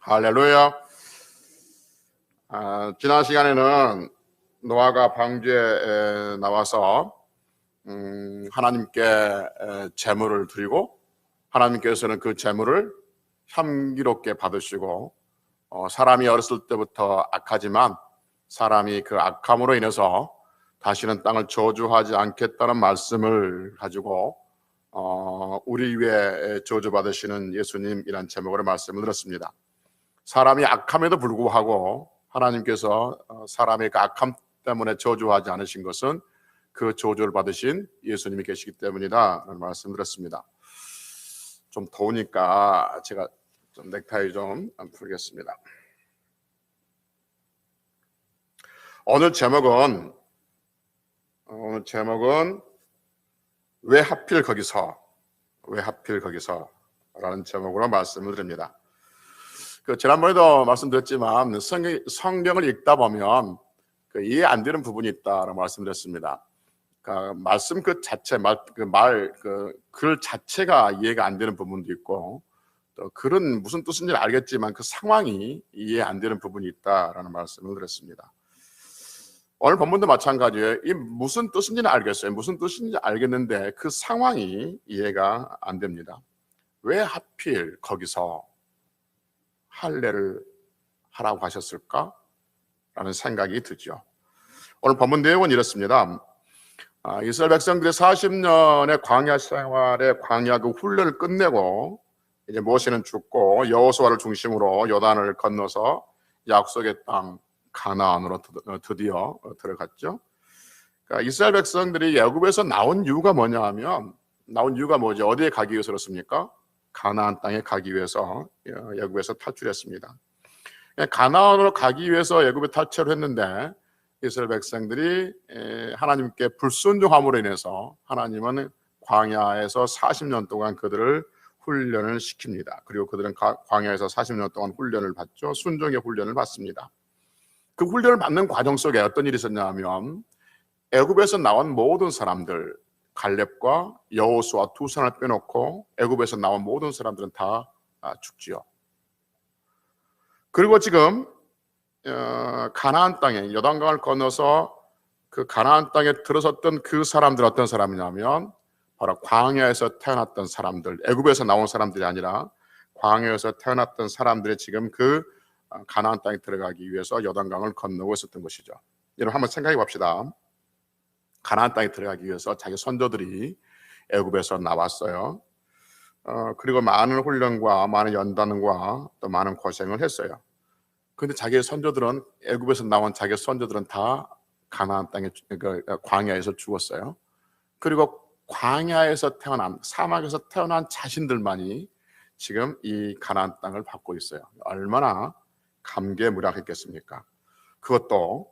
할렐루야. 지난 시간에는 노아가 방주에 나와서 하나님께 제물을 드리고 하나님께서는 그 제물을 향기롭게 받으시고 사람이 어렸을 때부터 악하지만 사람이 그 악함으로 인해서 다시는 땅을 저주하지 않겠다는 말씀을 가지고 우리 위에 저주받으시는 예수님이란 제목으로 말씀을 드렸습니다. 사람이 악함에도 불구하고 하나님께서 사람의 그 악함 때문에 저주하지 않으신 것은 그 저주를 받으신 예수님이 계시기 때문이다 라는 말씀드렸습니다. 좀 더우니까 제가 좀 넥타이 좀 풀겠습니다. 오늘 제목은 왜 하필 거기서 라는 제목으로 말씀을 드립니다. 지난번에도 말씀드렸지만 성경을 읽다 보면 이해 안 되는 부분이 있다라고 말씀드렸습니다. 말씀 그 자체, 글 자체가 이해가 안 되는 부분도 있고 또 글은 무슨 뜻인지 알겠지만 그 상황이 이해 안 되는 부분이 있다라는 말씀을 드렸습니다. 오늘 본문도 마찬가지예요. 이 무슨 뜻인지는 알겠어요. 무슨 뜻인지 알겠는데 그 상황이 이해가 안 됩니다. 왜 하필 거기서 할례를 하라고 하셨을까? 라는 생각이 들죠. 오늘 본문 내용은 이렇습니다. 이스라엘 백성들이 40년의 광야 생활의 광야 그 훈련을 끝내고 이제 모세는 죽고 여호수아를 중심으로 요단을 건너서 약속의 땅 가나안으로 드디어 들어갔죠. 그러니까 이스라엘 백성들이 애굽에서 나온 이유가 뭐냐 하면 뭐죠? 어디에 가기 위해서 그렇습니까? 가나안 땅에 가기 위해서 애굽에서 탈출했습니다. 가나안으로 가기 위해서 애굽에 탈출을 했는데 이스라엘 백성들이 하나님께 불순종함으로 인해서 하나님은 광야에서 40년 동안 그들을 훈련을 시킵니다. 그리고 그들은 광야에서 40년 동안 훈련을 받죠. 순종의 훈련을 받습니다. 그 훈련을 받는 과정 속에 어떤 일이 있었냐 하면 애굽에서 나온 모든 사람들, 갈렙과 여호수아 두 사람을 빼놓고 애굽에서 나온 모든 사람들은 다 죽지요. 그리고 지금 가나안 땅에 요단강을 건너서 그 가나안 땅에 들어섰던 그 사람들 어떤 사람이냐면 바로 광야에서 태어났던 사람들, 애굽에서 나온 사람들이 아니라 광야에서 태어났던 사람들이 지금 그 가나안 땅에 들어가기 위해서 요단강을 건너고 있었던 것이죠. 여러분 한번 생각해 봅시다. 가나안 땅에 들어가기 위해서 자기 선조들이 애굽에서 나왔어요. 그리고 많은 훈련과 많은 연단과 또 많은 고생을 했어요. 그런데 자기의 선조들은 애굽에서 나온 자기 선조들은 다 가나안 땅에 광야에서 죽었어요. 그리고 광야에서 태어난 사막에서 태어난 자신들만이 지금 이 가나안 땅을 받고 있어요. 얼마나 감개무량했겠습니까? 그것도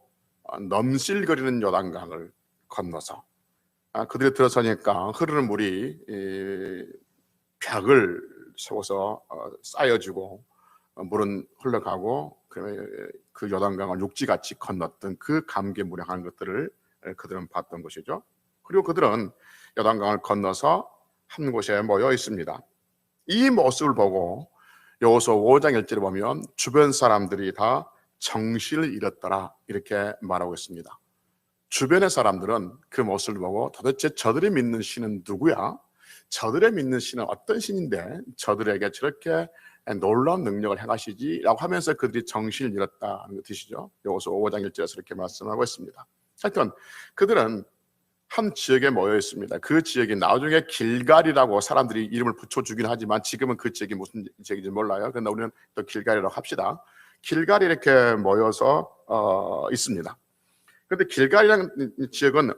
넘실거리는 요단강을 건너서 그들이 들어서니까 흐르는 물이 벽을 세워서 쌓여지고 물은 흘러가고 그 요단강을 육지같이 건넜던 그 감개무량한 것들을 그들은 봤던 것이죠. 그리고 그들은 요단강을 건너서 한 곳에 모여 있습니다. 이 모습을 보고 여호수아 5장 1절에 보면 주변 사람들이 다 정신을 잃었더라 이렇게 말하고 있습니다. 주변의 사람들은 그 모습을 보고 도대체 저들이 믿는 신은 누구야? 저들의 믿는 신은 어떤 신인데 저들에게 저렇게 놀라운 능력을 행하시지? 라고 하면서 그들이 정신을 잃었다는 뜻이죠. 여호수아 5장 1절에서 이렇게 말씀하고 있습니다. 하여튼 그들은 한 지역에 모여 있습니다. 그 지역이 나중에 길갈이라고 사람들이 이름을 붙여주긴 하지만 지금은 그 지역이 무슨 지역인지 몰라요. 그런데 우리는 또 길갈이라고 합시다. 길갈이 이렇게 모여서 있습니다. 그런데 길갈이라는 지역은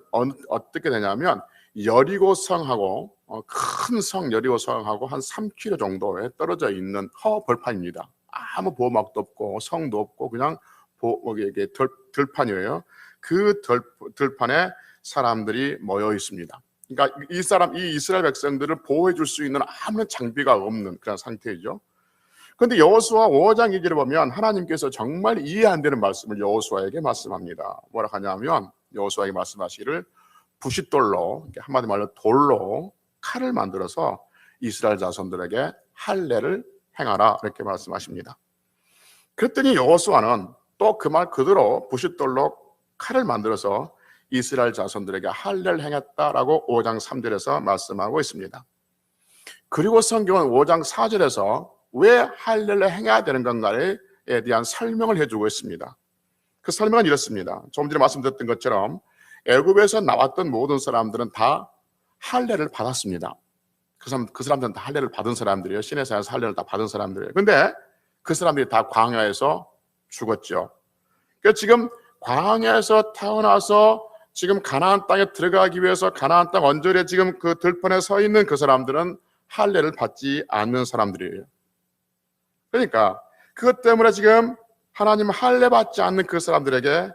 어떻게 되냐면 여리고 성하고 큰 성 여리고 성하고 한 3km 정도에 떨어져 있는 허벌판입니다. 아무 보호막도 없고 성도 없고 그냥 들판이에요. 그 들판에 사람들이 모여 있습니다. 그러니까 이 이스라엘 백성들을 보호해 줄 수 있는 아무런 장비가 없는 그런 상태이죠. 그런데 여호수아 5장 2절에 보면 하나님께서 정말 이해 안 되는 말씀을 여호수아에게 말씀합니다. 뭐라 하냐면 여호수아에게 말씀하시기를 부싯돌로, 한마디 말로 돌로 칼을 만들어서 이스라엘 자손들에게 할례를 행하라 이렇게 말씀하십니다. 그랬더니 여호수아는 또 그 말 그대로 부싯돌로 칼을 만들어서 이스라엘 자손들에게 할례를 행했다라고 5장 3절에서 말씀하고 있습니다. 그리고 성경은 5장 4절에서 왜 할례를 행해야 되는 건가에 대한 설명을 해주고 있습니다. 그 설명은 이렇습니다. 조금 전에 말씀드렸던 것처럼 애굽에서 나왔던 모든 사람들은 다 할례를 받았습니다. 그 사람들은 다 할례를 받은 사람들이에요. 시내산에서 할례를 다 받은 사람들이에요. 근데 그 사람들이 다 광야에서 죽었죠. 그러니까 지금 광야에서 태어나서 지금 가나안 땅에 들어가기 위해서 가나안 땅 언저리에 지금 그 들판에 서 있는 그 사람들은 할례를 받지 않는 사람들이에요. 그러니까 그것 때문에 지금 하나님 할례 받지 않는 그 사람들에게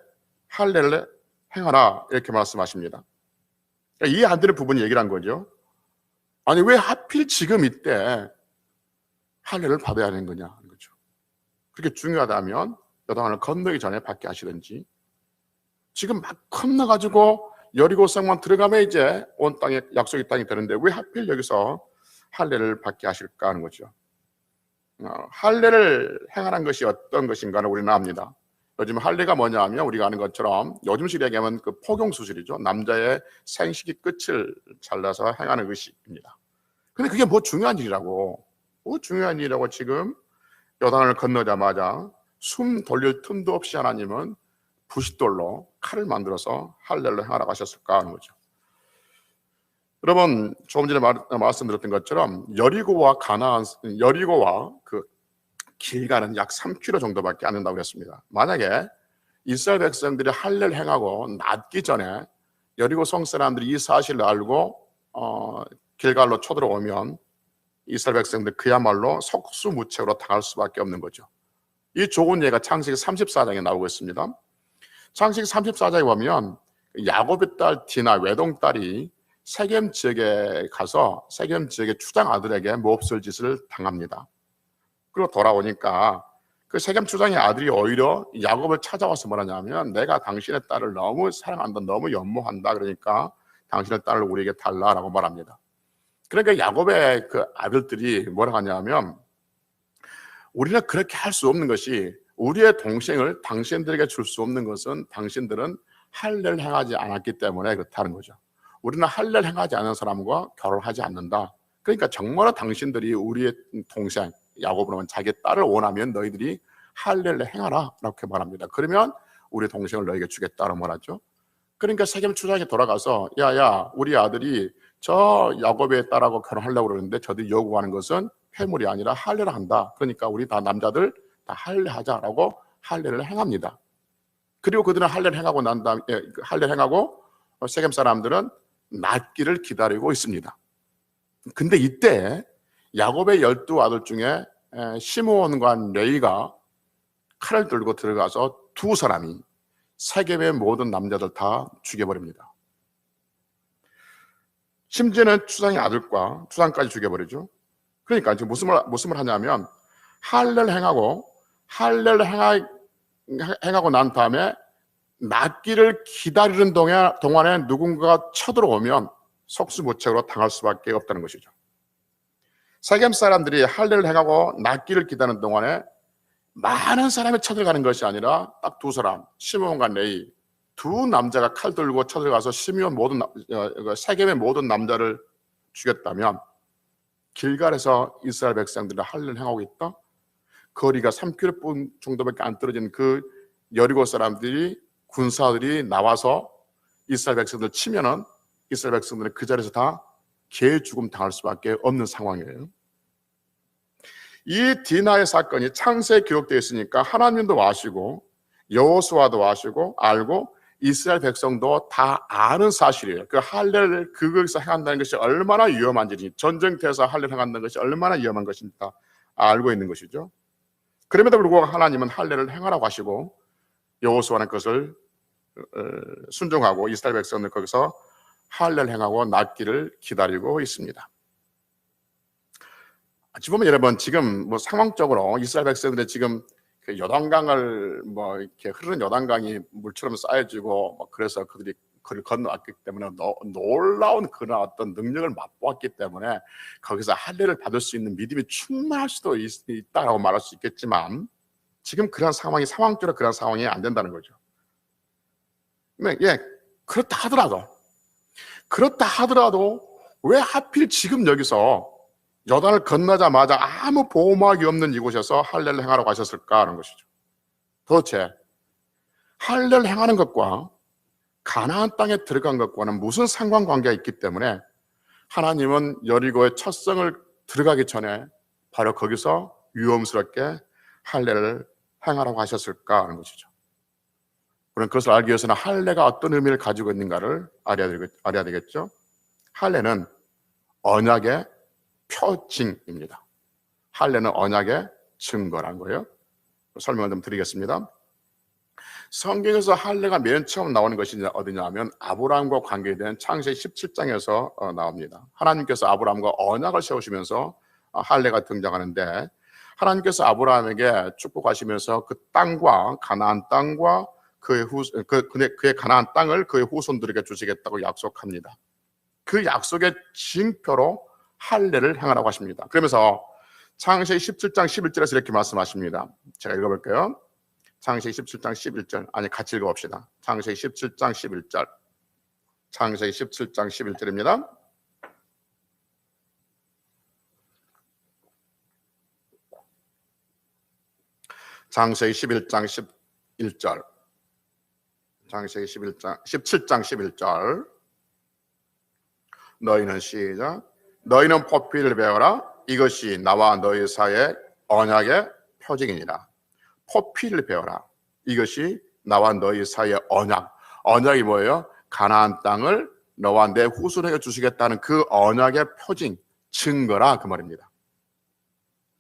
할례를 행하라 이렇게 말씀하십니다. 그러니까 이해 안 되는 부분이 얘기를 한 거죠. 아니 왜 하필 지금 이때 할례를 받아야 하는 거냐 하는 거죠. 그렇게 중요하다면 요단강을 건너기 전에 받게 하시든지, 지금 막 건너가지고 여리고성만 들어가면 이제 온 땅에 약속의 땅이 되는데 왜 하필 여기서 할례를 받게 하실까 하는 거죠. 할례를 행하는 것이 어떤 것인가를 우리는 압니다. 요즘 할례가 뭐냐 하면 우리가 아는 것처럼 요즘식 얘기하면 그 포경수술이죠. 남자의 생식기 끝을 잘라서 행하는 것입니다. 근데 그게 뭐 중요한 일이라고, 지금 요단을 건너자마자 숨 돌릴 틈도 없이 하나님은 부싯돌로 칼을 만들어서 할례를 행하라고 하셨을까 하는 거죠. 여러분, 조금 전에 말씀드렸던 것처럼 여리고와 그 길가는 약 3km 정도밖에 안 된다고 그랬습니다. 만약에 이스라엘 백성들이 할례를 행하고 낫기 전에 여리고 성 사람들이 이 사실을 알고 길갈로 쳐들어오면 이스라엘 백성들 그야말로 속수무책으로 당할 수밖에 없는 거죠. 이 좋은 예가 창세기 34장에 나오고 있습니다. 창세기 34장에 보면 야곱의 딸 디나 외동딸이 세겜 지역에 가서 세겜 지역의 추장 아들에게 몹쓸 짓을 당합니다. 그리고 돌아오니까 그 세겜 추장의 아들이 오히려 야곱을 찾아와서 뭐라냐면 내가 당신의 딸을 너무 사랑한다, 너무 연모한다, 그러니까 당신의 딸을 우리에게 달라라고 말합니다. 그러니까 야곱의 그 아들들이 뭐라 하냐면 우리는 그렇게 할 수 없는 것이, 우리의 동생을 당신들에게 줄 수 없는 것은 당신들은 할례를 행하지 않았기 때문에 그렇다는 거죠. 우리는 할례를 행하지 않은 사람과 결혼하지 않는다. 그러니까 정말로 당신들이 우리의 동생 야곱은 자기 딸을 원하면 너희들이 할례를 행하라 이렇게 말합니다. 그러면 우리 동생을 너에게 주겠다고 말하죠. 그러니까 세겜 추장이 돌아가서 야야 우리 아들이 저 야곱의 딸하고 결혼하려고 그러는데 저들이 요구하는 것은 회물이 아니라 할례를 한다. 그러니까 우리 다 남자들 다 할례하자라고 할례를 행합니다. 그리고 그들은 할례를 행하고 난 다음에 할례를 행하고 세겜 사람들은 낫기를 기다리고 있습니다. 근데 이때 야곱의 12아들 중에 시므온과 레위가 칼을 들고 들어가서 두 사람이 세겜의 모든 남자들 다 죽여버립니다. 심지어는 추장의 아들과 추장까지 죽여버리죠. 그러니까 지금 무슨 말 하냐면 할례를 행하고 난 다음에 낫기를 기다리는 동안에 누군가가 쳐들어오면 속수무책으로 당할 수밖에 없다는 것이죠. 세겜 사람들이 할례를 행하고 낫기를 기다리는 동안에 많은 사람이 쳐들어가는 것이 아니라 딱 두 사람, 시므온과 레위, 두 남자가 칼 들고 쳐들어가서 세겜의 모든 남자를 죽였다면 길갈에서 이스라엘 백성들이 할례를 행하고 있다. 거리가 3km 정도밖에 안 떨어진 그 여리고 사람들이 군사들이 나와서 이스라엘 백성들 치면은 이스라엘 백성들은 그 자리에서 다 개 죽음 당할 수밖에 없는 상황이에요. 이 디나의 사건이 창세에 기록되어 있으니까 하나님도 아시고 여호수아도 아시고 알고 이스라엘 백성도 다 아는 사실이에요. 그 할례를 그것에서 행한다는 것이 얼마나 위험한지, 전쟁터에서 할례를 행한다는 것이 얼마나 위험한 것인지 다 알고 있는 것이죠. 그럼에도 불구하고 하나님은 할례를 행하라고 하시고 여호수아는 그것을 순종하고 이스라엘 백성들 거기서 할례를 행하고 낫기를 기다리고 있습니다. 어찌 보면 여러분 지금 뭐 상황적으로 이스라엘 백성들이 지금 그 요단강을 뭐 이렇게 흐르는 요단강이 물처럼 쌓여지고 뭐 그래서 그들이 그를 건너왔기 때문에 놀라운 그런 어떤 능력을 맛보았기 때문에 거기서 할례를 받을 수 있는 믿음이 충만할 수도 있다라고 말할 수 있겠지만, 지금 그런 상황적으로 그런 상황이 안 된다는 거죠. 그렇다 하더라도 왜 하필 지금 여기서 요단을 건너자마자 아무 보호막이 없는 이곳에서 할례를 행하라고 하셨을까 하는 것이죠. 도대체 할례를 행하는 것과 가나안 땅에 들어간 것과는 무슨 상관관계가 있기 때문에 하나님은 여리고의 첫 성을 들어가기 전에 바로 거기서 위험스럽게 할례를 행하라고 하셨을까 하는 것이죠. 우리는 그것을 알기 위해서는 할례가 어떤 의미를 가지고 있는가를 알아야 되겠죠. 할례는 언약의 표징입니다. 할례는 언약의 증거란 거예요. 설명을 좀 드리겠습니다. 성경에서 할례가 맨 처음 나오는 것이 어디냐 하면 아브라함과 관계된 창세기 17장에서 나옵니다. 하나님께서 아브라함과 언약을 세우시면서 할례가 등장하는데, 하나님께서 아브라함에게 축복하시면서 그 땅과 가나안 땅과 그의 가나안 땅을 그의 후손들에게 주시겠다고 약속합니다. 그 약속의 징표로 할례를 행하라고 하십니다. 그러면서 창세기 17장 11절에서 이렇게 말씀하십니다. 제가 읽어볼게요. 창세기 17장 11절, 같이 읽어봅시다. 창세기 17장 11절. 창세기 17장 11절입니다. 창세기 11장 11절. 창세기 17장 11절. 너희는 시작. 너희는 포피를 배워라. 이것이 나와 너희 사이의 언약의 표징이니라. 포피를 배워라. 이것이 나와 너희 사이의 언약. 언약이 뭐예요? 가나안 땅을 너와 내 후손에게 주시겠다는 그 언약의 표징, 증거라 그 말입니다.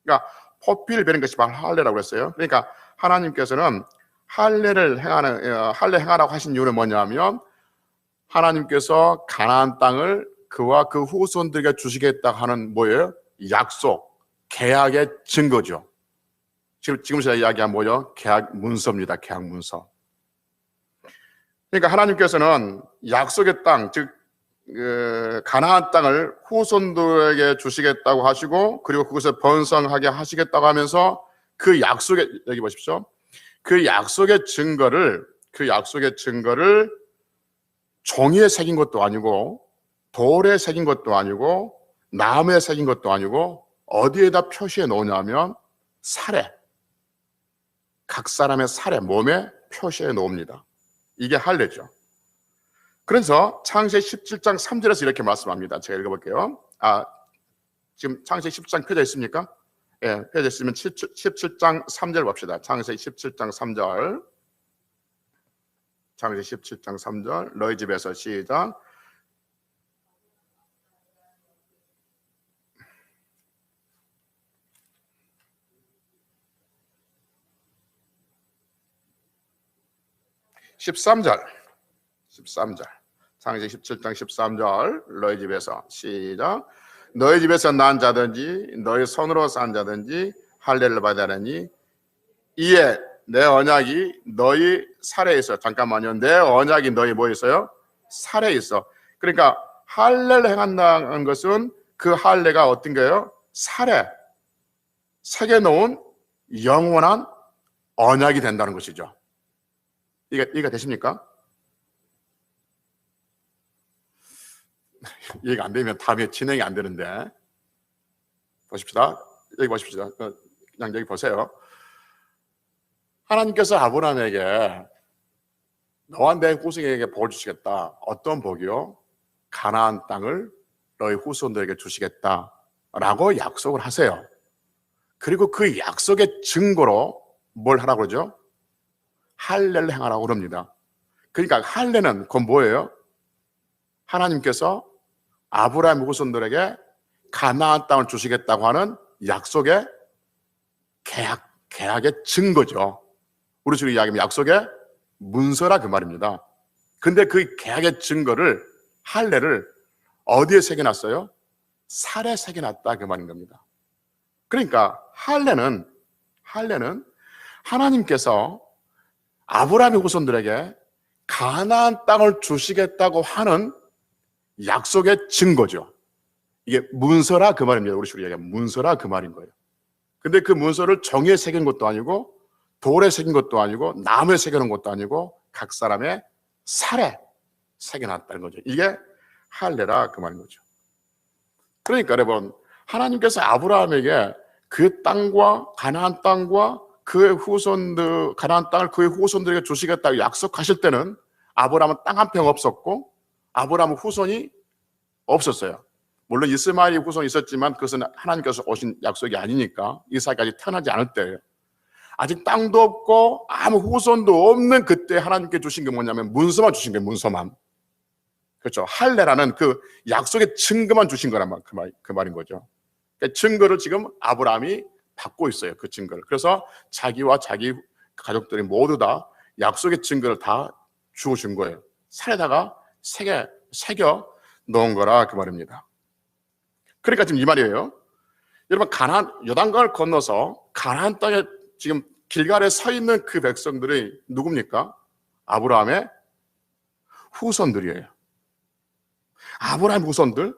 그러니까 포피를 배는 것이 바로 할례라고 했어요. 그러니까 하나님께서는 할례 행하라고 하신 이유는 뭐냐면, 하나님께서 가나안 땅을 그와 그 후손들에게 주시겠다 하는 뭐예요? 약속, 계약의 증거죠. 지금 제가 이야기한 뭐죠? 계약 문서입니다. 계약 문서. 그러니까 하나님께서는 약속의 땅, 즉 가나안 땅을 후손들에게 주시겠다고 하시고, 그리고 그것을 번성하게 하시겠다고 하면서 그 약속의, 여기 보십시오. 그 약속의 증거를 종이에 새긴 것도 아니고 돌에 새긴 것도 아니고 나무에 새긴 것도 아니고 어디에다 표시해 놓냐면 살에, 각 사람의 살에, 몸에 표시해 놓습니다. 이게 할례죠. 그래서 창세기 17장 3절에서 이렇게 말씀합니다. 제가 읽어볼게요. 지금 창세기 17장 펴져 있습니까? 예, 펴져 있으면 17장 3절 봅시다. 창세기 17장 3절. 창세기 17장 3절. 너희 집에서 시작. (13절) 창세기 17장 13절. 너희 집에서 시작. 너희 집에서 난 자든지 너희 손으로 산 자든지 할례를 받아내니 이에 내 언약이 너희 살에 있어. 잠깐만요. 내 언약이 너희 뭐에 있어요? 살에 있어. 그러니까 할례를 행한다는 것은 그 할례가 어떤 거예요? 살에 새겨놓은 영원한 언약이 된다는 것이죠. 이해가 되십니까? 이해가 안 되면 다음에 진행이 안 되는데, 보십시다. 여기 보십시다. 그냥 여기 보세요. 하나님께서 아브라함에게 너와 내 후손에게 복을 주시겠다. 어떤 복이요? 가나안 땅을 너희 후손들에게 주시겠다라고 약속을 하세요. 그리고 그 약속의 증거로 뭘 하라고 그러죠? 할례를 행하라고 그럽니다. 그러니까 할례는 그건 뭐예요? 하나님께서 아브라함 후손들에게 가나안 땅을 주시겠다고 하는 약속의 계약의 증거죠. 우리 식으로 이야기하면 약속의 문서라 그 말입니다. 근데 그 계약의 증거를, 할례를 어디에 새겨놨어요? 살에 새겨놨다 그 말인 겁니다. 그러니까 할례는 하나님께서 아브라함의 후손들에게 가나안 땅을 주시겠다고 하는 약속의 증거죠. 이게 문서라 그 말입니다. 우리 식으로 이야기하면 문서라 그 말인 거예요. 근데 그 문서를 종이에 새긴 것도 아니고 돌에 새긴 것도 아니고 나무에 새겨놓은 것도 아니고 각 사람의 살에 새겨놨다는 거죠. 이게 할례라 그 말인 거죠. 그러니까 여러분, 하나님께서 아브라함에게 그 땅과 가나안 땅과 그의 후손들, 가나안 땅을 그의 후손들에게 주시겠다고 약속하실 때는 아브라함은 땅 한 평 없었고 아브라함은 후손이 없었어요. 물론 이스마엘이 후손이 있었지만 그것은 하나님께서 오신 약속이 아니니까 이삭까지 태어나지 않을 때예요. 아직 땅도 없고 아무 후손도 없는 그때 하나님께 주신 게 뭐냐면 문서만 주신 거예요. 문서만. 그렇죠. 할례라는 그 약속의 증거만 주신 거란 그 말인 거죠. 그러니까 증거를 지금 아브라함이 받고 있어요. 그 증거를. 그래서 자기와 자기 가족들이 모두 다 약속의 증거를 다 주어준 거예요. 살에다가 새겨 넣은 거라 그 말입니다. 그러니까 지금 이 말이에요. 여러분, 요단강을 건너서 가나안 땅에 지금 길갈에 서 있는 그 백성들이 누굽니까? 아브라함의 후손들이에요. 아브라함의 후손들.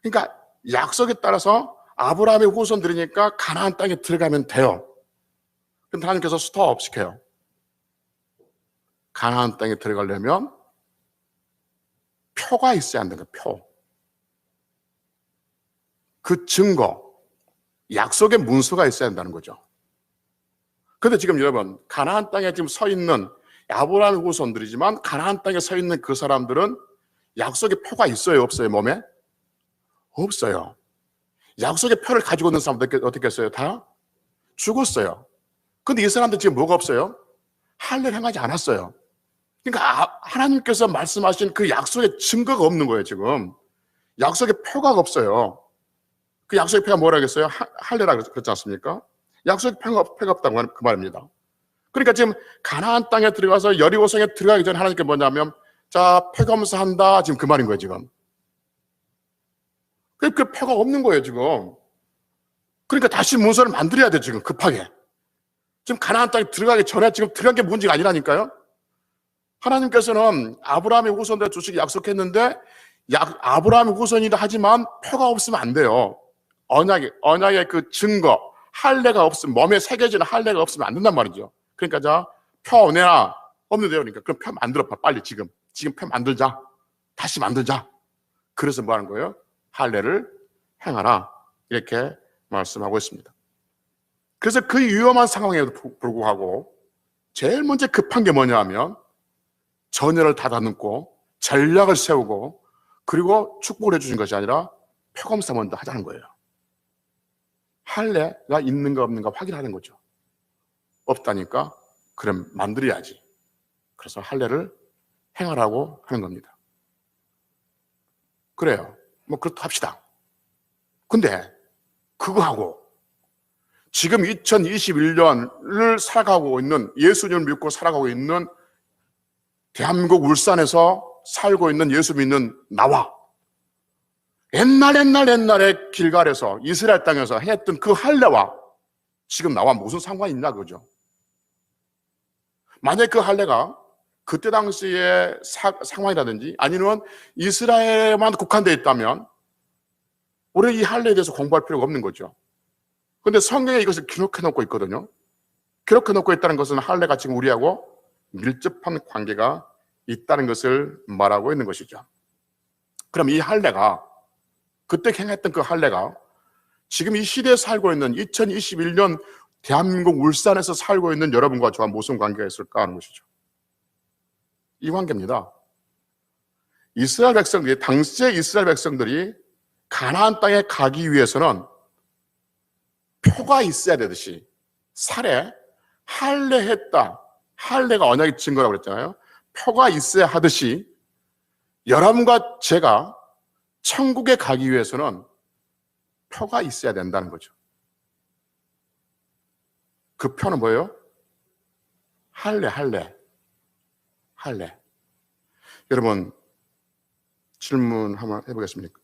그러니까 약속에 따라서 아브라함의 후손들이니까 가나안 땅에 들어가면 돼요. 그런데 하나님께서 스톱 시켜요. 가나안 땅에 들어가려면 표가 있어야 한다는 거예요. 표. 그 증거, 약속의 문서가 있어야 한다는 거죠. 그런데 지금 여러분, 가나안 땅에 지금 서 있는 아브라함의 후손들이지만 가나안 땅에 서 있는 그 사람들은 약속의 표가 있어요, 없어요, 몸에? 없어요. 약속의 표를 가지고 있는 사람들 어떻게 했어요? 다 죽었어요. 근데 이 사람들 지금 뭐가 없어요? 할례를 행하지 않았어요. 그러니까 하나님께서 말씀하신 그 약속의 증거가 없는 거예요, 지금. 약속의 표가 없어요. 그 약속의 표가 뭐라 그랬어요? 할례라 그랬지 않습니까? 약속의 표가 없다고 그 말입니다. 그러니까 지금 가나안 땅에 들어가서 여리고성에 들어가기 전에 하나님께 뭐냐면, 자, 표검사한다, 지금 그 말인 거예요, 지금. 그 표가 없는 거예요, 지금. 그러니까 다시 문서를 만들어야 돼, 지금 급하게. 지금 가나안 땅에 들어가기 전에 지금 들어간 게 문제가 아니라니까요. 하나님께서는 아브라함의 후손들 주시기 약속했는데 아브라함의 후손이라 하지만 표가 없으면 안 돼요. 언약의 그 증거, 할례가 없으면, 몸에 새겨지는 할례가 없으면 안 된단 말이죠. 그러니까 자, 표 내놔. 없는데요. 그러니까 그럼 표 만들어 봐, 빨리 지금 표 만들자. 다시 만들자. 그래서 뭐 하는 거예요? 할례를 행하라. 이렇게 말씀하고 있습니다. 그래서 그 위험한 상황에도 불구하고 제일 먼저 급한 게 뭐냐 하면 전열을 닫아놓고 전략을 세우고 그리고 축복을 해주신 것이 아니라 표검사 먼저 하자는 거예요. 할례가 있는가 없는가 확인하는 거죠. 없다니까 그럼 만들어야지. 그래서 할례를 행하라고 하는 겁니다. 그래요. 뭐 그렇다 합시다. 근데 그거하고 지금 2021년을 살아가고 있는, 예수님을 믿고 살아가고 있는 대한민국 울산에서 살고 있는 예수 믿는 나와 옛날에 길갈에서 이스라엘 땅에서 했던 그 할례와 지금 나와 무슨 상관이 있냐 그죠? 만약 그 할례가 그때 당시의 상황이라든지 아니면 이스라엘만 국한되어 있다면 우리 이 할례에 대해서 공부할 필요가 없는 거죠. 그런데 성경에 이것을 기록해 놓고 있거든요. 기록해 놓고 있다는 것은 할례가 지금 우리하고 밀접한 관계가 있다는 것을 말하고 있는 것이죠. 그럼 이 할례가, 그때 행했던 그 할례가 지금 이 시대에 살고 있는 2021년 대한민국 울산에서 살고 있는 여러분과 저와 무슨 관계가 있을까 하는 것이죠. 이 관계입니다. 이스라엘 백성들이, 당시의 이스라엘 백성들이 가나안 땅에 가기 위해서는 표가 있어야 되듯이 살에 할례했다, 할례가 언약의 증거라고 그랬잖아요. 표가 있어야 하듯이 여러분과 제가 천국에 가기 위해서는 표가 있어야 된다는 거죠. 그 표는 뭐예요? 할례. 여러분, 질문 한번 해보겠습니까?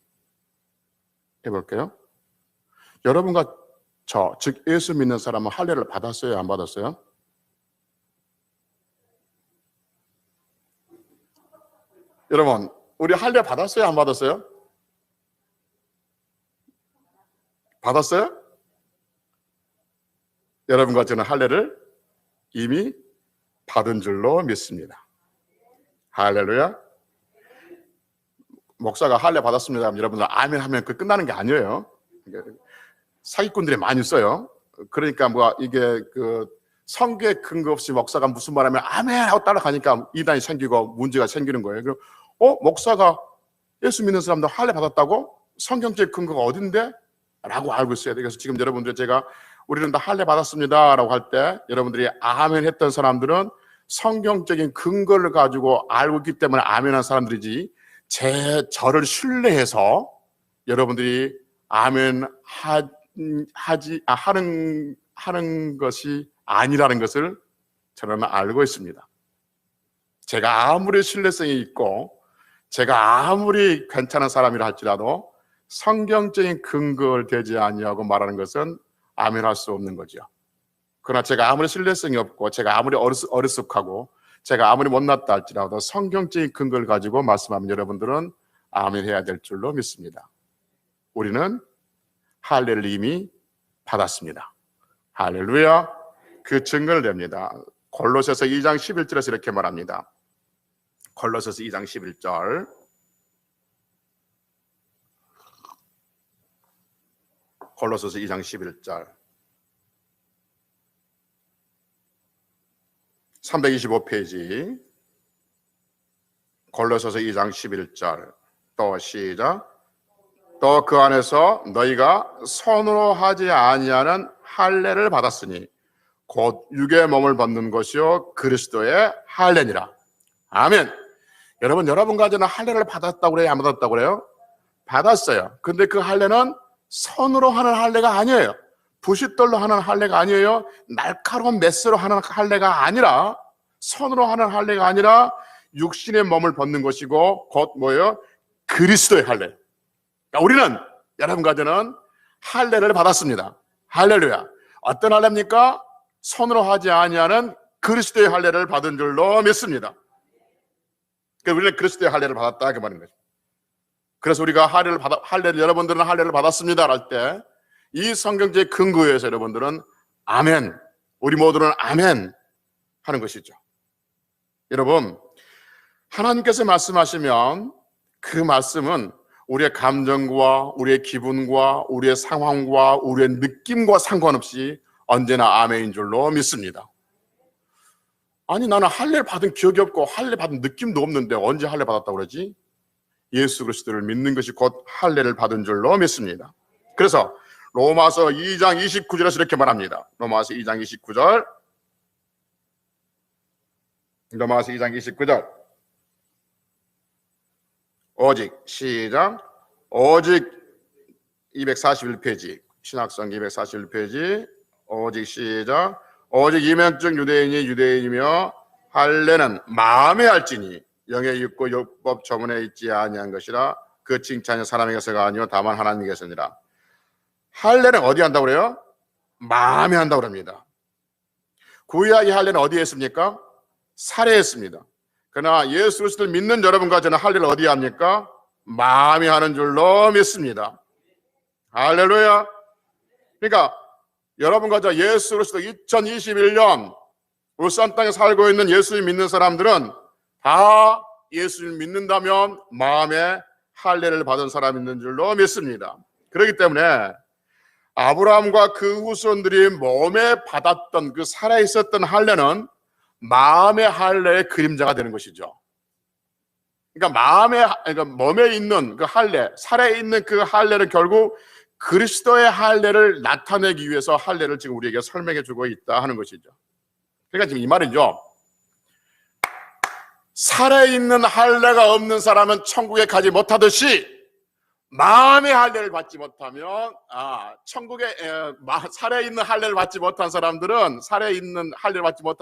해볼게요. 여러분과 저, 즉 예수 믿는 사람은 할례를 받았어요? 안 받았어요? 여러분, 우리 할례 받았어요? 안 받았어요? 받았어요? 여러분과 저는 할례를 이미 받은 줄로 믿습니다. 할렐루야. 목사가 할례 받았습니다 하면 여러분들 아멘 하면 그 끝나는 게 아니에요. 사기꾼들이 많이 써요. 그러니까 뭐 이게 그 성경에 근거 없이 목사가 무슨 말하면 아멘 하고 따라가니까 이단이 생기고 문제가 생기는 거예요. 그럼 목사가 예수 믿는 사람들 할례 받았다고? 성경적 근거가 어딘데? 라고 알고 있어야 돼요. 그래서 지금 여러분들 제가 우리는 다 할례 받았습니다 라고 할 때 여러분들이 아멘 했던 사람들은 성경적인 근거를 가지고 알고 있기 때문에 아멘 한 사람들이지, 저를 신뢰해서 여러분들이 아멘 하는 것이 아니라는 것을 저는 알고 있습니다. 제가 아무리 신뢰성이 있고 제가 아무리 괜찮은 사람이라 할지라도 성경적인 근거를 대지 아니하고 말하는 것은 아멘할 수 없는 거죠. 그러나 제가 아무리 신뢰성이 없고 제가 아무리 어리숙하고 제가 아무리 못났다 할지라도 성경적인 근거를 가지고 말씀하면 여러분들은 아멘해야 될 줄로 믿습니다. 우리는 할례를 이미 받았습니다. 할렐루야. 그 증거를 냅니다. 골로새서 2장 11절에서 이렇게 말합니다. 골로새서 2장 11절. 골로새서 2장 11절. 325페이지. 골로새서 2장 11절. 또 시작. 또 그 안에서 너희가 손으로 하지 아니하는 할례를 받았으니 곧 육의 몸을 벗는 것이요 그리스도의 할례니라. 아멘. 여러분 가지는 할례를 받았다고 그래요? 안 받았다고 그래요? 받았어요. 근데 그 할례는 손으로 하는 할례가 아니에요. 부싯돌로 하는 할례가 아니에요. 날카로운 메스로 하는 할례가 아니라, 손으로 하는 할례가 아니라 육신의 몸을 벗는 것이고 곧 뭐예요? 그리스도의 할례. 그러니까 우리는 여러분 가지는 할례를 받았습니다. 할렐루야. 어떤 할례입니까? 손으로 하지 아니하는 그리스도의 할례를 받은 줄로 믿습니다. 그러니까 우리는 그리스도의 할례를 받았다 그 말인 거죠. 그래서 우리가 여러분들은 할례를 받았습니다 할 때 이 성경적 근거에서 여러분들은 아멘, 우리 모두는 아멘 하는 것이죠. 여러분, 하나님께서 말씀하시면 그 말씀은 우리의 감정과 우리의 기분과 우리의 상황과 우리의 느낌과 상관없이 언제나 아멘인 줄로 믿습니다. 아니 나는 할례를 받은 기억이 없고 할례 받은 느낌도 없는데 언제 할례 받았다고 그러지? 예수 그리스도를 믿는 것이 곧 할례를 받은 줄로 믿습니다. 그래서 로마서 2장 29절에서 이렇게 말합니다. 로마서 2장 29절. 로마서 2장 29절. 오직 시작. 오직 241페이지. 신학성 241페이지. 오직 시작. 오직 이면적 유대인이 유대인이며 할례는 마음에 할지니 영에 있고 율법 조문에 있지 아니한 것이라. 그 칭찬이 사람에게서가 아니요 다만 하나님께서니라. 할례는 어디 한다고 그래요? 마음에 한다고 합니다. 구약의 할례는 어디에 했습니까? 살에 했습니다. 그러나 예수 그리스도를 믿는 여러분과 저는 할례를 어디에 합니까? 마음에 하는 줄로 믿습니다. 할렐루야. 그러니까 여러분과 저 예수 그리스도 2021년 울산 땅에 살고 있는 예수를 믿는 사람들은 다 예수를 믿는다면 마음에 할례를 받은 사람이 있는 줄로 믿습니다. 그렇기 때문에 아브라함과 그 후손들이 몸에 받았던 그 살아있었던 할례는 마음의 할례의 그림자가 되는 것이죠. 그러니까 몸에 있는 그 할례, 살아있는 그 할례는 결국 그리스도의 할례를 나타내기 위해서 할례를 지금 우리에게 설명해 주고 있다 하는 것이죠. 그러니까 지금 이 말이죠. 살아있는 할례가 없는 사람은 천국에 가지 못하듯이 마음의 할례를 받지 못하면 천국에 살아있는 할례를 받지 못한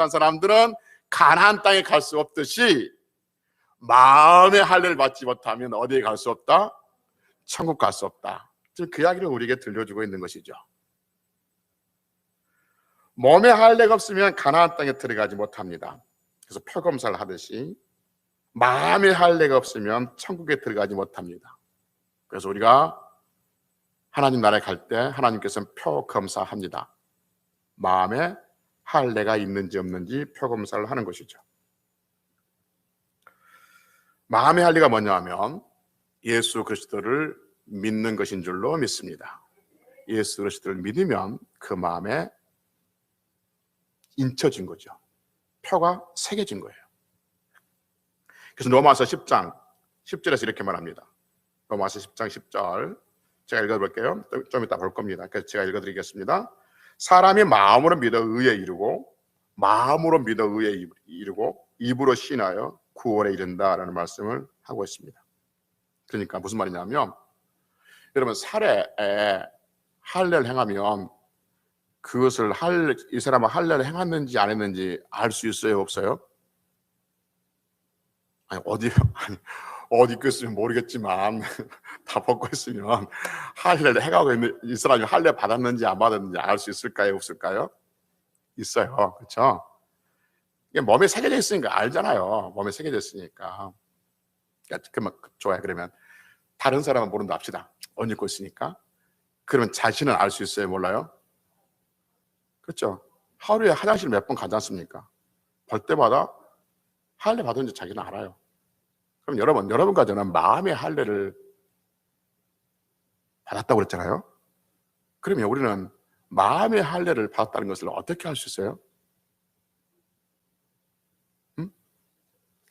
사람들은 가나안 땅에 갈 수 없듯이 마음의 할례를 받지 못하면 어디에 갈 수 없다? 천국 갈 수 없다. 지금 그 이야기를 우리에게 들려주고 있는 것이죠. 몸의 할례가 없으면 가나안 땅에 들어가지 못합니다. 그래서 표검사를 하듯이 마음의 할례가 없으면 천국에 들어가지 못합니다. 그래서 우리가 하나님 나라에 갈 때 하나님께서는 표검사합니다. 마음에 할례가 있는지 없는지 표검사를 하는 것이죠. 마음의 할례가 뭐냐 하면 예수 그리스도를 믿는 것인 줄로 믿습니다. 예수 그리스도를 믿으면 그 마음에 인쳐진 거죠. 표가 새겨진 거예요. 그래서 로마서 10장 10절에서 이렇게 말합니다. 로마서 10장 10절 제가 읽어볼게요. 좀 이따 볼 겁니다. 그래서 제가 읽어드리겠습니다. 사람이 마음으로 믿어 의에 이르고 마음으로 믿어 의에 이르고 입으로 신하여 구원에 이른다라는 말씀을 하고 있습니다. 그러니까 무슨 말이냐면 여러분 살해에 할례를 행하면 그것을 이 사람은 할례를 행했는지 안 했는지 알 수 있어요, 없어요? 어디 있겠으면 모르겠지만 다 벗고 있으면 할례를 해가고 있는 이 사람이 할례 받았는지 안 받았는지 알 수 있을까요, 없을까요? 있어요, 그렇죠? 이게 몸에 새겨져 있으니까 알잖아요. 몸에 새겨져 있으니까. 그러면 좋아요. 그러면 다른 사람은 모른다 합시다. 옷 입고 있으니까. 그러면 자신은 알 수 있어요, 몰라요? 그렇죠? 하루에 화장실 몇 번 가지 않습니까? 볼 때마다 할례 받은지 자기는 알아요. 그럼 여러분과 저는 마음의 할례를 받았다고 그랬잖아요. 그러면 우리는 마음의 할례를 받았다는 것을 어떻게 할 수 있어요?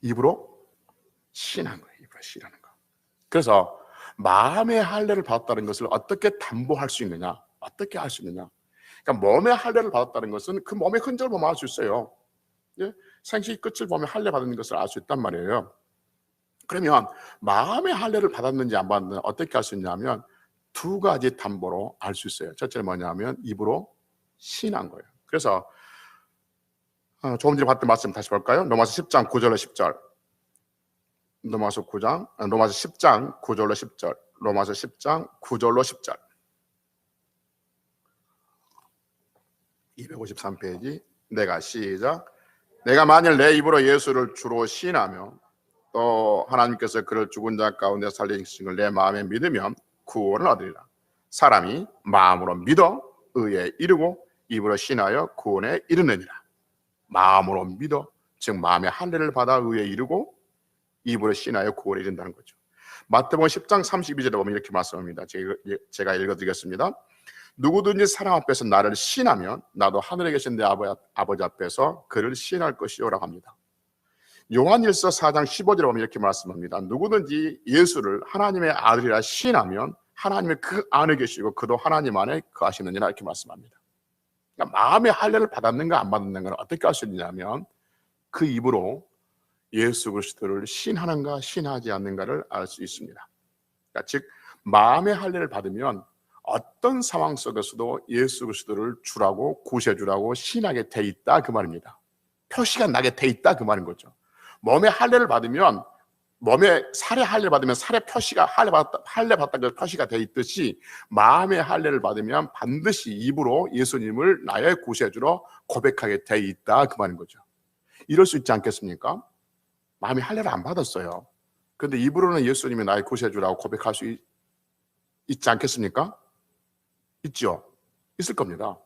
입으로 신한 거예요. 입으로 신하는 거. 그래서 마음의 할례를 받았다는 것을 어떻게 담보할 수 있느냐? 어떻게 할 수 있느냐? 그러니까 몸의 할례를 받았다는 것은 그 몸의 흔적을 보면 알 수 있어요. 예? 생식 끝을 보면 할례 받은 것을 알 수 있단 말이에요. 그러면 마음의 할례를 받았는지 안 받았는지 어떻게 할 수 있냐면 두 가지 담보로 알 수 있어요. 첫째는 뭐냐면 입으로 신한 거예요. 그래서 조금 전에 봤던 말씀 다시 볼까요? 로마서 10장 9절로 10절. 로마서 10장 9절로 10절. 로마서 10장 9절로 10절. 253페이지. 내가 시작. 내가 만일 내 입으로 예수를 주로 시인하며 또 하나님께서 그를 죽은 자 가운데 살리신 걸 내 마음에 믿으면 구원을 얻으리라. 사람이 마음으로 믿어 의에 이르고 입으로 신하여 구원에 이르느니라. 마음으로 믿어, 즉 마음의 할례를 받아 의에 이르고 입으로 신하여 구원에 이른다는 거죠. 마태복음 10장 32절에 보면 이렇게 말씀합니다. 제가 읽어드리겠습니다. 누구든지 사람 앞에서 나를 신하면 나도 하늘에 계신 내 아버지 앞에서 그를 신할 것이요라고 합니다. 요한일서 4장 15절에 보면 이렇게 말씀합니다. 누구든지 예수를 하나님의 아들이라 신하면 하나님의 그 안에 계시고 그도 하나님 안에 거하시느니라 이렇게 말씀합니다. 그러니까 마음의 할례를 받았는가 안 받았는가를 어떻게 할 수 있냐면 그 입으로 예수 그리스도를 신하는가 신하지 않는가를 알 수 있습니다. 그러니까 즉 마음의 할례를 받으면 어떤 상황 속에서도 예수 그리스도를 주라고 구세주라고 신하게 돼 있다 그 말입니다. 표시가 나게 돼 있다 그 말인 거죠. 몸의 할례를 받으면 몸에 살의 할례를 받으면 살의 표시가 할례 받았다는 표시가 돼 있듯이 마음의 할례를 받으면 반드시 입으로 예수님을 나의 구세주로 고백하게 돼 있다 그 말인 거죠. 이럴 수 있지 않겠습니까? 마음이 할례를 안 받았어요. 그런데 입으로는 예수님이 나의 구세주라고 고백할 수 있지 않겠습니까? 있죠. 있을 겁니다.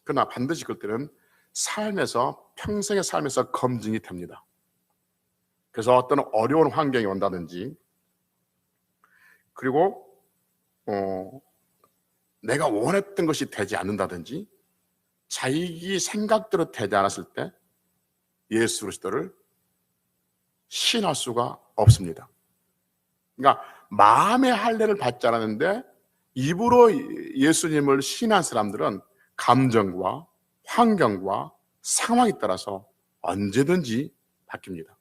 그러나 반드시 그때는 삶에서 평생의 삶에서 검증이 됩니다. 그래서 어떤 어려운 환경이 온다든지 그리고 내가 원했던 것이 되지 않는다든지 자기 생각대로 되지 않았을 때 예수 그리스도를 신할 수가 없습니다. 그러니까 마음의 할례를 받지 않았는데 입으로 예수님을 신한 사람들은 감정과 환경과 상황에 따라서 언제든지 바뀝니다.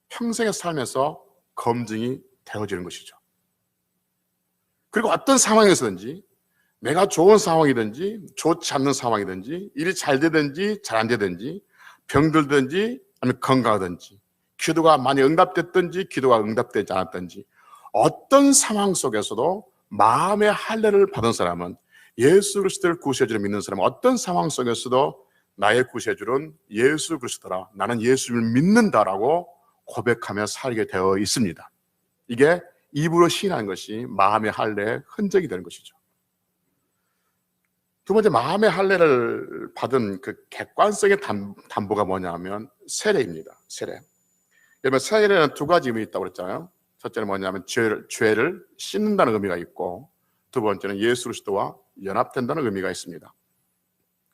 평생의 삶에서 검증이 되어지는 것이죠. 그리고 어떤 상황에서든지 내가 좋은 상황이든지 좋지 않는 상황이든지 일이 잘 되든지 잘 안 되든지 병들든지 아니면 건강하든지 기도가 많이 응답됐든지 기도가 응답되지 않았든지 어떤 상황 속에서도 마음의 할례를 받은 사람은 예수 그리스도를 구세주로 믿는 사람은 어떤 상황 속에서도 나의 구세주는 예수 그리스도라 나는 예수를 믿는다라고 고백하며 살게 되어 있습니다. 이게 입으로 신하는 것이 마음의 할례의 흔적이 되는 것이죠. 두 번째, 마음의 할례를 받은 그 객관성의 담보가 뭐냐면 세례입니다. 세례. 여러분, 세례는 두 가지 의미 있다고 그랬잖아요. 첫째는 뭐냐면 죄를 씻는다는 의미가 있고, 두 번째는 예수 그리스도와 연합된다는 의미가 있습니다.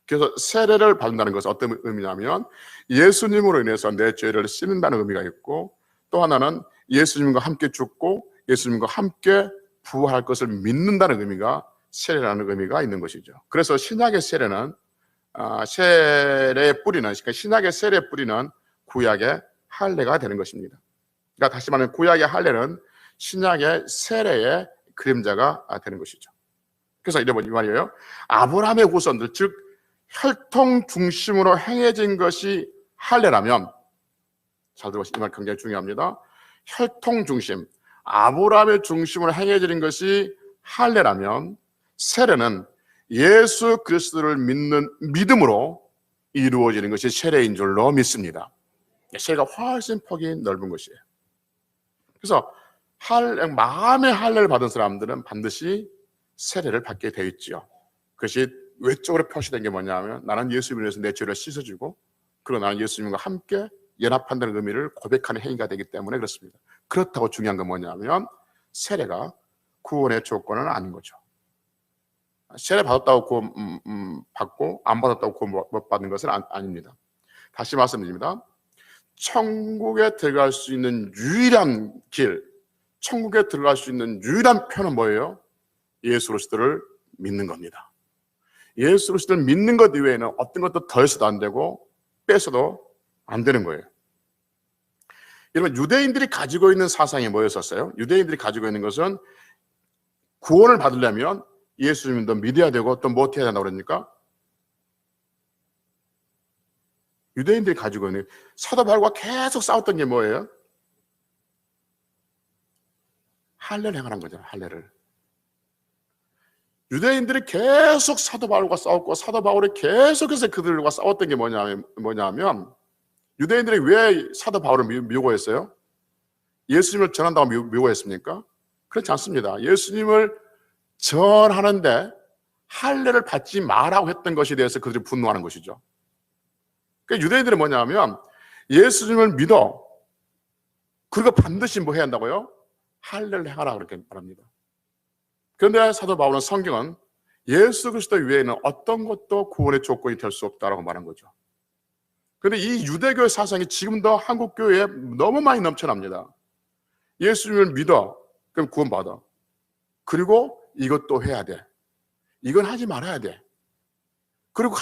그래서 세례를 받는다는 것은 어떤 의미냐면 예수님으로 인해서 내 죄를 씻는다는 의미가 있고, 또 하나는 예수님과 함께 죽고 예수님과 함께 부활할 것을 믿는다는 의미가 세례라는 의미가 있는 것이죠. 그래서 신약의 세례는 세례의 뿌리는, 그러니까 신약의 세례의 뿌리는 구약의 할례가 되는 것입니다. 그러니까 다시 말하면 구약의 할례는 신약의 세례의 그림자가 되는 것이죠. 그래서 이런 말이에요. 아브라함의 후손들, 즉 혈통 중심으로 행해진 것이 할례라면, 잘 들어보시면 이 말 굉장히 중요합니다. 혈통 중심, 아브라함의 중심으로 행해진 것이 할례라면, 세례는 예수 그리스도를 믿는 믿음으로 이루어지는 것이 세례인 줄로 믿습니다. 세례가 훨씬 폭이 넓은 것이에요. 그래서 마음의 할례를 받은 사람들은 반드시 세례를 받게 되어 있지요. 그것이 외적으로 표시된 게 뭐냐면 나는 예수님을 위해서 내 죄를 씻어주고, 그리고 나는 예수님과 함께 연합한다는 의미를 고백하는 행위가 되기 때문에 그렇습니다. 그렇다고 중요한 건 뭐냐면 세례가 구원의 조건은 아닌 거죠. 세례 받았다고 구원 받고 안 받았다고 구원 못 받는 것은 아닙니다. 다시 말씀드립니다. 천국에 들어갈 수 있는 유일한 길, 천국에 들어갈 수 있는 유일한 표는 뭐예요? 예수 그리스도를 믿는 겁니다. 예수 그리스도를 믿는 것 이외에는 어떤 것도 더해서도 안 되고 빼서도 안 되는 거예요. 여러분, 유대인들이 가지고 있는 사상이 뭐였었어요? 유대인들이 가지고 있는 것은 구원을 받으려면 예수님도 믿어야 되고 또 뭐 해야 된다고 그러니까? 유대인들이 가지고 있는, 사도 바울과 계속 싸웠던 게 뭐예요? 할례를 행하는 거잖아요. 할례를. 유대인들이 계속 사도 바울과 싸웠고 사도 바울이 계속해서 그들과 싸웠던 게 뭐냐면 유대인들이 왜 사도 바울을 미워했어요? 예수님을 전한다고 미워했습니까? 그렇지 않습니다. 예수님을 전하는데 할례를 받지 마라고 했던 것에 대해서 그들이 분노하는 것이죠. 그러니까 유대인들은 뭐냐면 예수님을 믿어, 그리고 반드시 뭐 해야 한다고요? 할례를 행하라 그렇게 말합니다. 그런데 사도 바울은 성경은 예수 그리스도 외에는 어떤 것도 구원의 조건이 될 수 없다라고 말한 거죠. 그런데 이 유대교의 사상이 지금도 한국 교회에 너무 많이 넘쳐납니다. 예수님을 믿어, 그럼 구원받아. 그리고 이것도 해야 돼. 이건 하지 말아야 돼. 그리고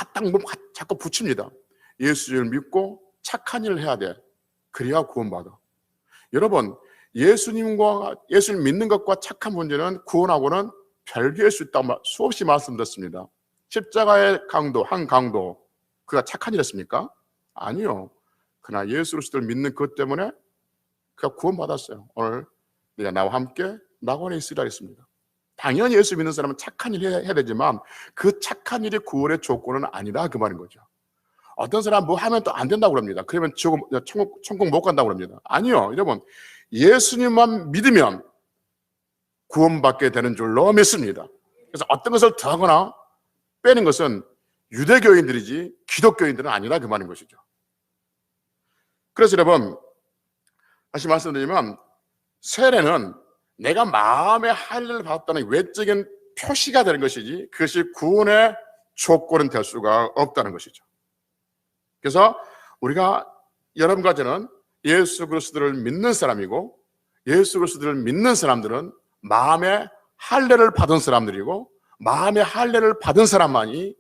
자꾸 붙입니다. 예수님을 믿고 착한 일을 해야 돼. 그래야 구원받아. 여러분, 예수님 믿는 것과 착한 문제는 구원하고는 별개일 수 있다고 수없이 말씀드렸습니다. 십자가의 강도, 한 강도, 그가 착한 일 했습니까? 아니요. 그러나 예수 그리스도를 믿는 것 때문에 그가 구원받았어요. 오늘 네가 나와 함께 낙원에 있으라 했습니다. 당연히 예수 믿는 사람은 착한 일 해야 되지만 그 착한 일이 구원의 조건은 아니다, 그 말인 거죠. 어떤 사람 뭐 하면 또 안 된다고 그럽니다. 그러면 천국 못 간다고 그럽니다. 아니요. 여러분, 예수님만 믿으면 구원받게 되는 줄로 믿습니다. 그래서 어떤 것을 더하거나 빼는 것은 유대교인들이지 기독교인들은 아니라 그 말인 것이죠. 그래서 여러분, 다시 말씀드리면 세례는 내가 마음의 할례를 받았다는 외적인 표시가 되는 것이지 그것이 구원의 조건은 될 수가 없다는 것이죠. 그래서 우리가 여러분과 저는 예수 그리스도를 믿는 사람이고, 예수 그리스도를 믿는 사람들은 마음의 할례를 받은 사람들이고, 마음의 할례를 받은 사람만이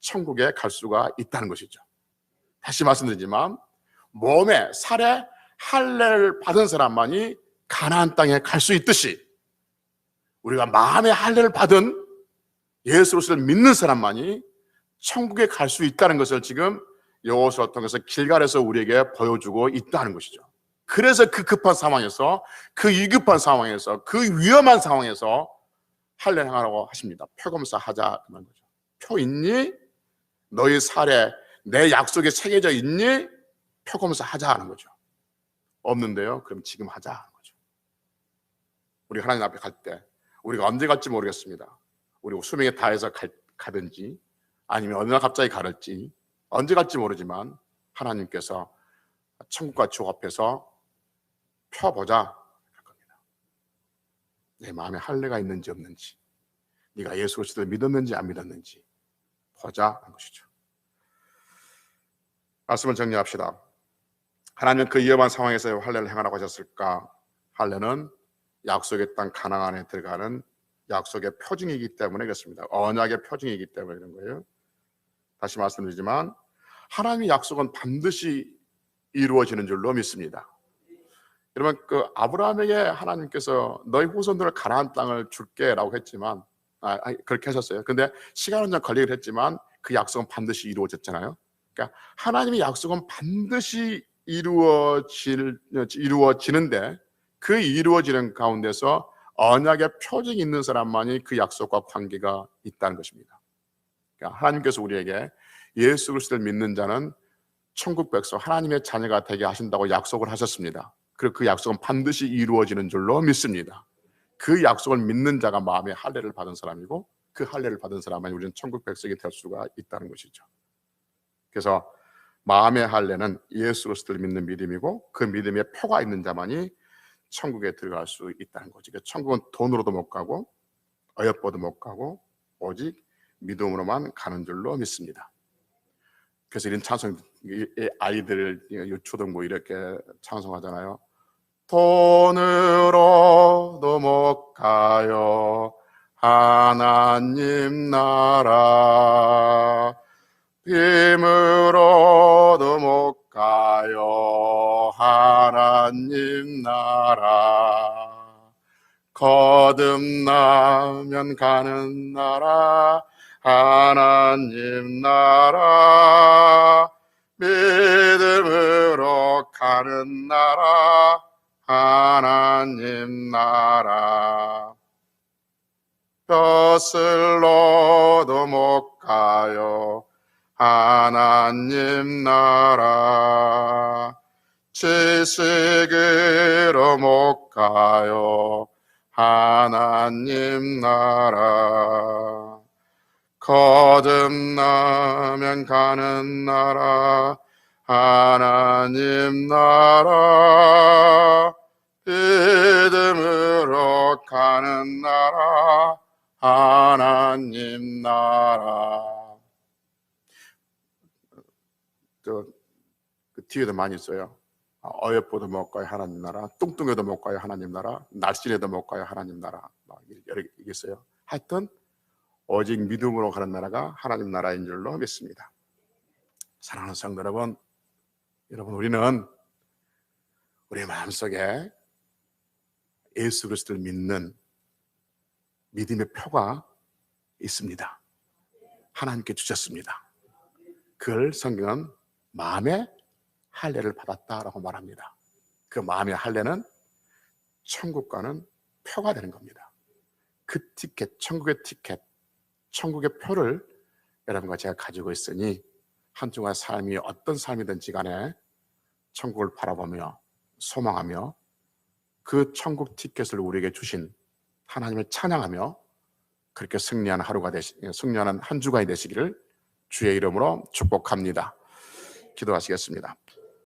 천국에 갈 수가 있다는 것이죠. 다시 말씀드리지만 몸에 살에 할례를 받은 사람만이 가나안 땅에 갈 수 있듯이 우리가 마음의 할례를 받은 예수 그리스도를 믿는 사람만이 천국에 갈 수 있다는 것을 지금 여호수아를 통해서 길갈에서 우리에게 보여주고 있다는 것이죠. 그래서 그 급한 상황에서, 그 위급한 상황에서, 그 위험한 상황에서 할례를 행하라고 하십니다. 표검사 하자 그런 거죠. 표 있니? 너희 살에 내 약속에 새겨져 있니? 표검사 하자 하는 거죠. 없는데요? 그럼 지금 하자 하는 거죠. 우리 하나님 앞에 갈 때 우리가 언제 갈지 모르겠습니다. 우리 수명에 다해서 가든지 아니면 어느 날 갑자기 가를지 언제 갈지 모르지만 하나님께서 천국과 지옥 앞에서 펴보자 할 겁니다. 내 마음에 할례가 있는지 없는지, 네가 예수 그리스도를 믿었는지 안 믿었는지 보자 하는 것이죠. 말씀을 정리합시다. 하나님은 그 위험한 상황에서 할례를 행하라고 하셨을까? 할례는 약속의 땅 가나안에 들어가는 약속의 표징이기 때문에 그렇습니다. 언약의 표징이기 때문에 그런 거예요. 다시 말씀드리지만 하나님의 약속은 반드시 이루어지는 줄로 믿습니다. 여러분, 그 아브라함에게 하나님께서 너희 후손들을 가나안 땅을 줄게라고 했지만 그렇게 하셨어요. 근데 시간은 좀 걸리긴 했지만 그 약속은 반드시 이루어졌잖아요. 그러니까 하나님의 약속은 반드시 이루어지는데 그 이루어지는 가운데서 언약의 표징이 있는 사람만이 그 약속과 관계가 있다는 것입니다. 그러니까 하나님께서 우리에게 예수 그리스도를 믿는 자는 천국 백성 하나님의 자녀가 되게 하신다고 약속을 하셨습니다. 그리고 그 약속은 반드시 이루어지는 줄로 믿습니다. 그 약속을 믿는 자가 마음의 할례를 받은 사람이고 그 할례를 받은 사람만이 우리는 천국 백성이 될 수가 있다는 것이죠. 그래서 마음의 할례는 예수 그리스도를 믿는 믿음이고 그 믿음에 표가 있는 자만이 천국에 들어갈 수 있다는 거죠. 그러니까 천국은 돈으로도 못 가고 어여뻐도 못 가고 오직 믿음으로만 가는 줄로 믿습니다. 그래서 이런 찬송, 아이들 초등부 이렇게 찬송하잖아요. 돈으로도 못 가요 하나님 나라, 힘으로도 못 가요 하나님 나라, 거듭나면 가는 나라 하나님 나라, 믿음으로 가는 나라 하나님 나라, 벼슬로도 못 가요 하나님 나라, 지식으로 못 가요 하나님 나라, 거듭나면 가는 나라 하나님 나라, 믿음으로 가는 나라 하나님 나라. 그 뒤에도 많이 있어요. 어여뻐도 못 가요 하나님 나라, 뚱뚱해도 못 가요 하나님 나라, 날씬해도 못 가요 하나님 나라, 여러 개 있어요. 하여튼 오직 믿음으로 가는 나라가 하나님 나라인 줄로 믿습니다. 사랑하는 성도 여러분, 우리는 우리 마음속에 예수 그리스도를 믿는 믿음의 표가 있습니다. 하나님께 주셨습니다. 그걸 성경은 마음의 할례를 받았다라고 말합니다. 그 마음의 할례는 천국과는 표가 되는 겁니다. 그 티켓, 천국의 티켓, 천국의 표를 여러분과 제가 가지고 있으니 한 주간 삶이 어떤 삶이든지 간에 천국을 바라보며 소망하며 그 천국 티켓을 우리에게 주신 하나님을 찬양하며 그렇게 승리하는 한 주간이 되시기를 주의 이름으로 축복합니다. 기도하시겠습니다.